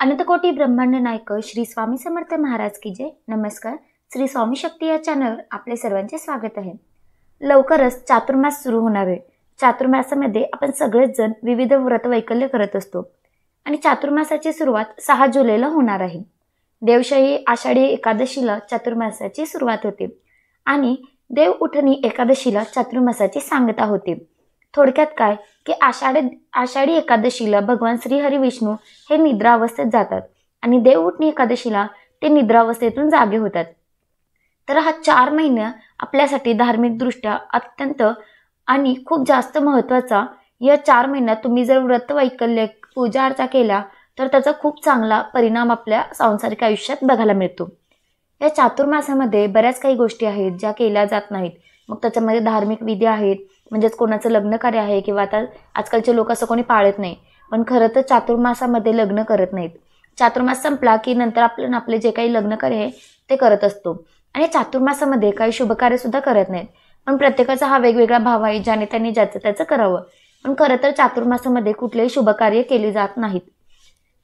अनंतकोटी ब्रह्मांड नायक श्री स्वामी समर्थ महाराज की जय। नमस्कार। श्री स्वामी शक्ती या चॅनलवर आपले सर्वांचे स्वागत आहे। लवकरच चातुर्मास सुरू होणार आहे। चातुर्मासामध्ये आपण सगळेच जण विविध व्रत वैकल्य करत असतो आणि चातुर्मासाची सुरुवात 6 जुलैला होणार आहे। देवशाही आषाढी एकादशीला चातुर्मासाची सुरुवात होते आणि देव उठणी एकादशीला चातुर्मासाची सांगता होते। थोडक्यात काय की आषाढी एकादशीला भगवान श्री हरी विष्णू हे निद्रा अवस्थेत जातात आणि देव उठणी एकादशीला ते निद्रा अवस्थेतून जागे होतात। तर हा 4 महिने आपल्यासाठी धार्मिक दृष्ट्या अत्यंत आणि खूप जास्त महत्त्वाचा। या 4 महिन्यात तुम्ही जर व्रत वैकल्य पूजा अर्चा केला तर त्याचा खूप चांगला परिणाम आपल्या सांसारिक आयुष्यात बघायला मिळतो। या चातुर्मासामध्ये बऱ्याच काही गोष्टी आहेत ज्या केल्या जात नाहीत। मग त्याच्यामध्ये धार्मिक विधी आहेत, म्हणजेच कोणाचं लग्न कार्य आहे किंवा आता आजकालचे लोक असं कोणी पाळत नाही, पण खरं तर चातुर्मासामध्ये लग्न करत नाहीत। चातुर्मास संपला की नंतर आपले जे काही लग्न कार्य आहे ते करत असतो आणि चातुर्मासामध्ये काही शुभकार्य सुद्धा करत नाहीत। पण प्रत्येकाचा हा वेगवेगळा भाव आहे, ज्याने त्यांनी ज्याचं त्याचं करावं। पण खरं तर चातुर्मासामध्ये कुठलेही शुभकार्य केले जात नाहीत।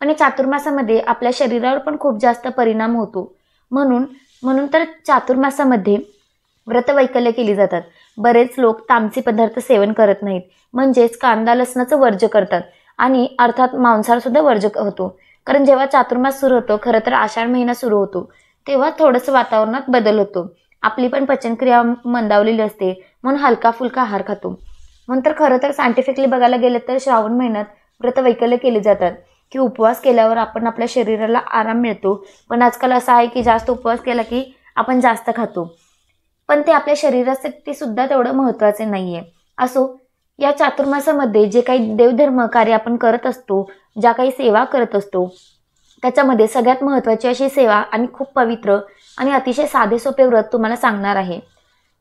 पण या चातुर्मासामध्ये आपल्या शरीरावर पण खूप जास्त परिणाम होतो। म्हणून तर चातुर्मासामध्ये व्रत वैकल्य केली जातात। बरेच लोक तामसी पदार्थ सेवन करत नाहीत, म्हणजेच कांदा लसणाचं वर्ज्य करतात आणि अर्थात मांसाहार सुद्धा वर्ज्य होतो। कारण जेव्हा चातुर्मास सुरू होतो, खरं तर आषाढ महिना सुरू होतो, तेव्हा थोडंसं वातावरणात बदल होतो। आपली पण पचनक्रिया मंदावलेली असते, म्हणून हलका फुलका आहार खातो। म्हणून तर खरं तर सायंटिफिकली बघायला गेलं तर श्रावण महिन्यात व्रत वैकल्य केले जातात की उपवास केल्यावर आपण आपल्या शरीराला आराम मिळतो। पण आजकाल असं आहे की जास्त उपवास केला की आपण जास्त खातो, पण ते आपल्या शरीरासाठी सुद्धा तेवढं महत्त्वाचे नाहीये। असो, या चातुर्मासामध्ये जे काही देवधर्म कार्य आपण करत असतो, ज्या काही सेवा करत असतो, त्याच्यामध्ये सगळ्यात महत्त्वाची अशी सेवा आणि खूप पवित्र आणि अतिशय साधे सोपे व्रत तुम्हाला सांगणार आहे,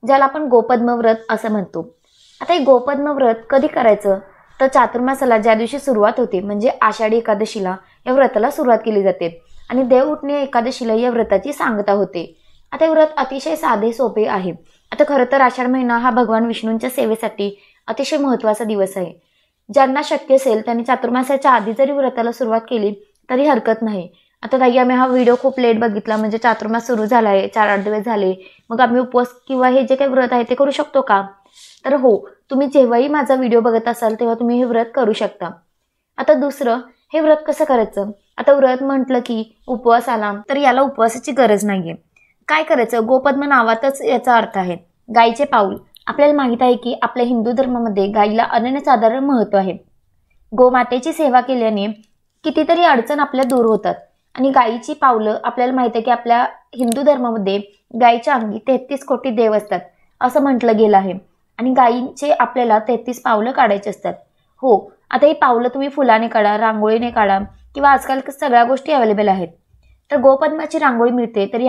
ज्याला आपण गोपद्म व्रत असं म्हणतो। आता हे गोपद्म व्रत कधी करायचं तर चातुर्मासाला ज्या दिवशी सुरुवात होते म्हणजे आषाढी एकादशीला या व्रताला सुरुवात केली जाते आणि देव उठणी एकादशीला या व्रताची सांगता होते। आता हे व्रत अतिशय साधे सोपे आहे। आता खरं तर आषाढ महिना हा भगवान विष्णूंच्या सेवेसाठी अतिशय महत्त्वाचा दिवस आहे। ज्यांना शक्य असेल त्यांनी चातुर्मासाच्या आधी जरी व्रताला सुरुवात केली तरी हरकत नाही। आता ताई, आम्ही हा व्हिडिओ खूप लेट बघितला, म्हणजे चातुर्मास सुरू झाला आहे, 4-8 दिवस झाले, मग आम्ही उपवास किंवा हे जे काही व्रत आहे ते करू शकतो का? तर हो, तुम्ही जेव्हाही माझा व्हिडिओ बघत असाल तेव्हा तुम्ही हे व्रत करू शकता। आता दुसरं, हे व्रत कसं करायचं? आता व्रत म्हटलं की उपवास आला, तर याला उपवासाची गरज नाहीये। काय करायचं? गोपद्म नावातच याचा अर्थ आहे गायीचे पाऊल। आपल्याला माहित आहे की आपल्या हिंदू धर्मामध्ये गायीला अनन्यसाधारण महत्त्व आहे। गोमातेची सेवा केल्याने कितीतरी अडचण आपल्या दूर होतात आणि गायीची पावलं, आपल्याला माहित आहे की आपल्या हिंदू धर्मामध्ये गायीच्या अंगी 33 कोटी देव असतात असं म्हटलं गेलं आहे आणि गायींचे आपल्याला 33 पावलं काढायचे असतात। हो, आता ही पावलं तुम्ही फुलाने काढा, रांगोळीने काढा किंवा आजकाल सगळ्या गोष्टी अवेलेबल आहेत। तर गोपद्माची रांगोळी मिळते, तर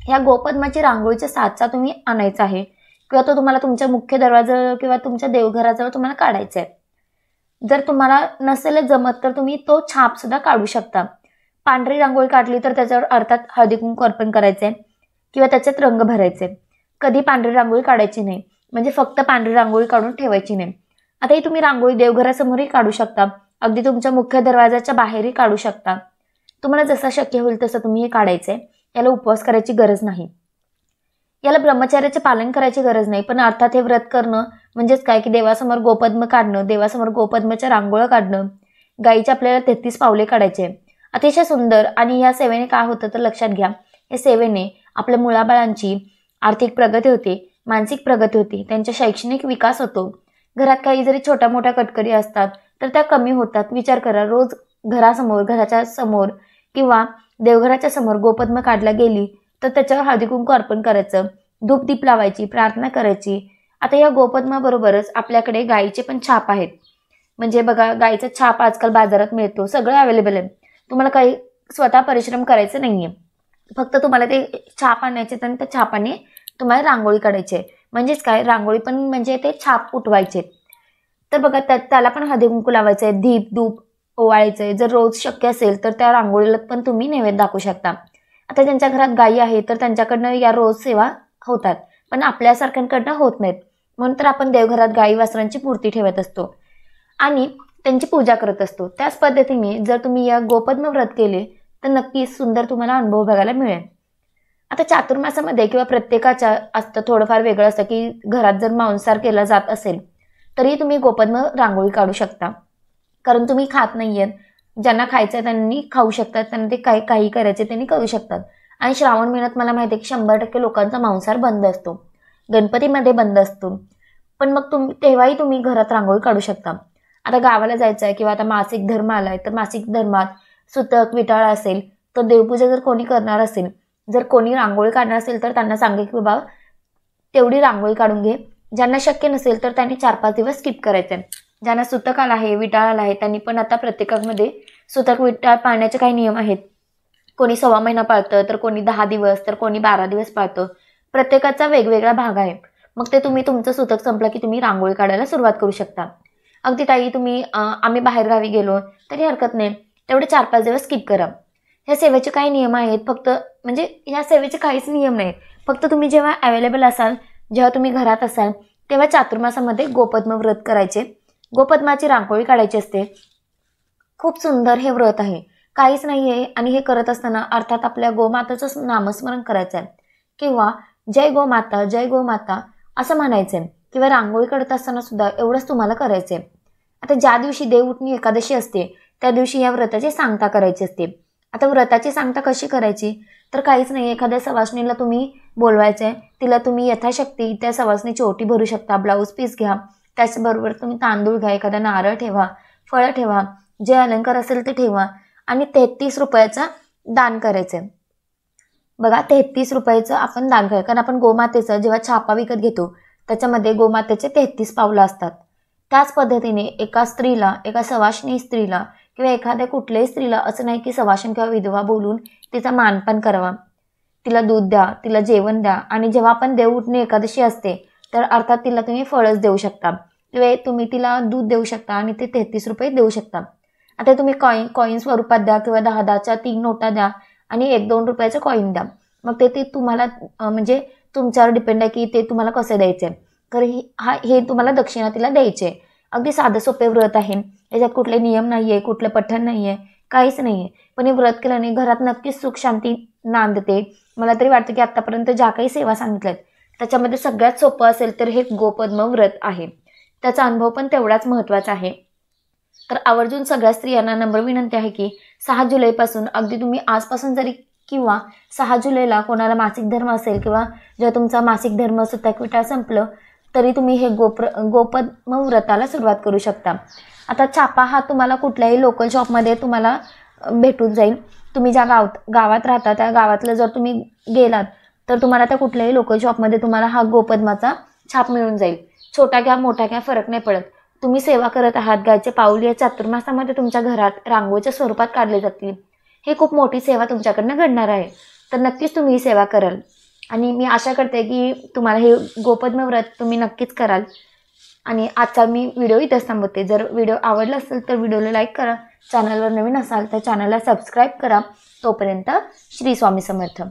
ह्या गोपद्माची रांगोळीचा साचा तुम्ही आणायचा आहे किंवा तो तुम्हाला तुमच्या मुख्य दरवाजाजवळ किंवा तुमच्या देवघराजवळ तुम्हाला काढायचा आहे। जर तुम्हाला नसेल जमत तर तुम्ही तो छाप सुद्धा काढू शकता। पांढरी रांगोळी काढली तर त्याच्यावर अर्थात हळदी कुंकू अर्पण करायचे किंवा त्याच्यात रंग भरायचे। कधी पांढरी रांगोळी काढायची नाही, म्हणजे फक्त पांढरी रांगोळी काढून ठेवायची नाही। आता ही तुम्ही रांगोळी देवघरासमोरही काढू शकता, अगदी तुमच्या मुख्य दरवाजाच्या बाहेरही काढू शकता। तुम्हाला जसं शक्य होईल तसं तुम्ही हे काढायचंय। याला उपवास करायची गरज नाही, याला ब्रह्मचर्याचे पालन करायची गरज नाही। पण अर्थात हे व्रत करणं म्हणजेच काय की देवासमोर गोपद्म काढणं, देवासमोर गोपद्माच्या रांगोळ्या काढणं, गायीचे आपल्याला 33 पावले काढायचे, अतिशय सुंदर। आणि या सेवेने काय होतं तर लक्षात घ्या, या सेवेने आपल्या मुलाबाळांची आर्थिक प्रगती होते, मानसिक प्रगती होते, त्यांचा शैक्षणिक विकास होतो। घरात काही जरी छोट्या मोठ्या कटकरी असतात तर त्या कमी होतात। विचार करा, रोज घरासमोर, घराच्या समोर किंवा देवघराच्या समोर गोपद्म काढला गेली तर त्याच्यावर हळदी कुंकू अर्पण करायचं, धूप दीप लावायची, प्रार्थना करायची। आता या गोपद्माबरोबरच आपल्याकडे गायीचे पण छाप आहेत, म्हणजे बघा गायीचा छाप आजकाल बाजारात मिळतो, सगळं अवेलेबल आहे। तुम्हाला काही स्वतः परिश्रम करायचे नाहीये, फक्त तुम्हाला ते छाप आणायचे आणि त्या छापाने तुम्हाला रांगोळी काढायची आहे। म्हणजेच काय, रांगोळी पण म्हणजे ते छाप उठवायचे। तर बघा त्याला पण हळदी कुंकू लावायचं आहे, दीप धूप ओवाळायचं आहे। जर रोज शक्य असेल तर त्या रांगोळीला पण तुम्ही नैवेद्य दाखवू शकता। आता ज्यांच्या घरात गायी आहे तर त्यांच्याकडनं या रोज सेवा होतात, पण आपल्यासारख्यांकडनं होत नाहीत, म्हणून तर आपण देवघरात गायी वासरांची मूर्ती ठेवत असतो। आणि त्यांची पूजा करत असतो। त्याच पद्धतीने जर तुम्ही या गोपद्म व्रत केले तर नक्कीच सुंदर तुम्हाला अनुभव बघायला मिळेल। आता चातुर्मासामध्ये किंवा प्रत्येकाच्या असतं थोडंफार वेगळं असतं की घरात जर मांसाहार केला जात असेल तरी तुम्ही गोपद्म रांगोळी काढू शकता, कारण तुम्ही खात नाहीये। ज्यांना खायचं आहे त्यांनी खाऊ शकतात, त्यांना ते काही करायचे त्यांनी करू शकतात। आणि श्रावण महिन्यात मला माहिती आहे की 100% लोकांचा मांसाहार बंद असतो, गणपतीमध्ये बंद असतो, पण मग तेव्हाही तुम्ही घरात रांगोळी काढू शकता। आता गावाला जायचं आहे किंवा आता मासिक धर्म आलाय तर मासिक धर्मात सुतक विटाळ असेल तर देवपूजा जर कोणी करणार असेल, जर कोणी रांगोळी काढणार असेल तर त्यांना सांगा की बाबा तेवढी रांगोळी काढून घे। ज्यांना शक्य नसेल तर त्यांनी 4-5 दिवस स्किप करायचे। ज्यांना सुतक आला आहे विटाळ आला आहे त्यांनी पण आता प्रत्येकामध्ये सुतक विटाळ पाळण्याचे काही नियम आहेत। कोणी 1.25 महिना पाळतं तर कोणी 10 दिवस तर कोणी 12 दिवस पाळतं। प्रत्येकाचा वेगवेगळा भाग आहे। मग ते तुम्ही तुमचं सुतक संपलं की तुम्ही रांगोळी काढायला सुरुवात करू शकता। अगदी ताई तुम्ही आम्ही बाहेरगावी गेलो तरी हरकत नाही, तेवढे 4-5 दिवस स्किप करा। ह्या सेवेचे काही नियम आहेत, फक्त म्हणजे ह्या सेवेचे काहीच नियम नाहीत, फक्त तुम्ही जेव्हा अवेलेबल असाल, जेव्हा तुम्ही घरात असाल तेव्हा चातुर्मासामध्ये गोपद्म व्रत करायचे, गोपद्माची रांगोळी काढायची असते। खूप सुंदर हे व्रत आहे, काहीच नाही आहे। आणि हे करत असताना अर्थात आपल्या गोमाताचं नामस्मरण करायचं आहे किंवा जय गोमाता जय गोमाता असं म्हणायचं आहे, किंवा रांगोळी काढत असताना सुद्धा एवढंच तुम्हाला करायचं आहे। आता ज्या दिवशी देवउठणी एकादशी असते त्या दिवशी या व्रताची सांगता करायची असते। आता व्रताची सांगता कशी करायची तर काहीच नाही, एखाद्या सवासणीला तुम्ही बोलवायचं आहे, तिला तुम्ही यथाशक्ती त्या सवासणीची ओटी भरू शकता, ब्लाऊज पीस घ्या, त्याचबरोबर तुम्ही तांदूळ घ्या, एखादा नारळ ठेवा, फळं ठेवा, जे अलंकार असेल ते ठेवा आणि 33 रुपयाचं दान करायचं आहे। बघा 33 रुपयाचं आपण दान करायचं, कारण आपण गोमातेचं जेव्हा छापा विकत घेतो त्याच्यामध्ये गोमातेचे 33 पावलं असतात। त्याच पद्धतीने एका स्त्रीला, एका सवाष्णी स्त्रीला किंवा एखाद्या कुठल्याही स्त्रीला असं नाही की सवाष्ण किंवा विधवा बोलून तिचा मानपान करावा, तिला दूध द्या, तिला जेवण द्या। आणि जेव्हा आपण देवउठणी एकादशी असते तर अर्थात तिला तुम्ही फळच देऊ शकता किंवा तुम्ही तिला दूध देऊ शकता आणि ते 33 रुपये देऊ शकता। आता तुम्ही कॉईन स्वरूपात द्या किंवा 10-10च्या 3 नोटा द्या आणि 1-2 रुपयाचं कॉईन द्या, मग ते तुम्हाला म्हणजे तुमच्यावर डिपेंड आहे की ते तुम्हाला कसं द्यायचं आहे, तर हे तुम्हाला दक्षिणा तिला द्यायचे। अगदी साधं सोपे व्रत आहे, याच्यात कुठले नियम नाही आहे, कुठलं पठण नाही आहे, काहीच नाही आहे, पण हे व्रत केल्याने घरात नक्कीच सुख शांती नांदते। मला तरी वाटतं की आतापर्यंत ज्या काही सेवा सांगितल्यात त्याच्यामध्ये सगळ्यात सोपं असेल तर हे गोपद्म व्रत आहे, त्याचा अनुभव पण तेवढाच महत्त्वाचा आहे। तर आवर्जून सगळ्या स्त्रियांना नम्र विनंती आहे की 6 जुलैपासून अगदी तुम्ही आजपासून जरी किंवा 6 जुलैला कोणाला मासिक धर्म असेल किंवा जेव्हा तुमचा मासिक धर्म सुतक विटाळ संपलं तरी तुम्ही हे गोपद्म व्रताला सुरुवात करू शकता। आता छापा हा तुम्हाला कुठल्याही लोकल शॉपमध्ये तुम्हाला भेटून जाईल। तुम्ही ज्या गावात राहता त्या गावातलं जर तुम्ही गेलात तर तुम्हाला त्या कुठल्याही लोकल शॉपमध्ये तुम्हाला हा गोपद्माचा छाप मिळून जाईल। छोटा घ्या मोठा घ्या फरक नाही पडत, तुम्ही सेवा करत आहात। गायचे पाऊल या चातुर्मासामध्ये तुमच्या घरात रांगोळीच्या स्वरूपात काढले जातील, हे खूप मोठी सेवा तुमच्याकडनं घडणार आहे, तर नक्कीच तुम्ही ही सेवा कराल। आणि मी आशा करते की तुम्हाला हे गोपद्म व्रत तुम्ही नक्कीच कराल। आणि आजचा मी व्हिडिओ इथेच थांबवते। जर व्हिडिओ आवडला असेल तर व्हिडिओला लाईक करा, चॅनलवर नवीन असाल तर चॅनलला सबस्क्राईब करा। तोपर्यंत श्री स्वामी समर्थ।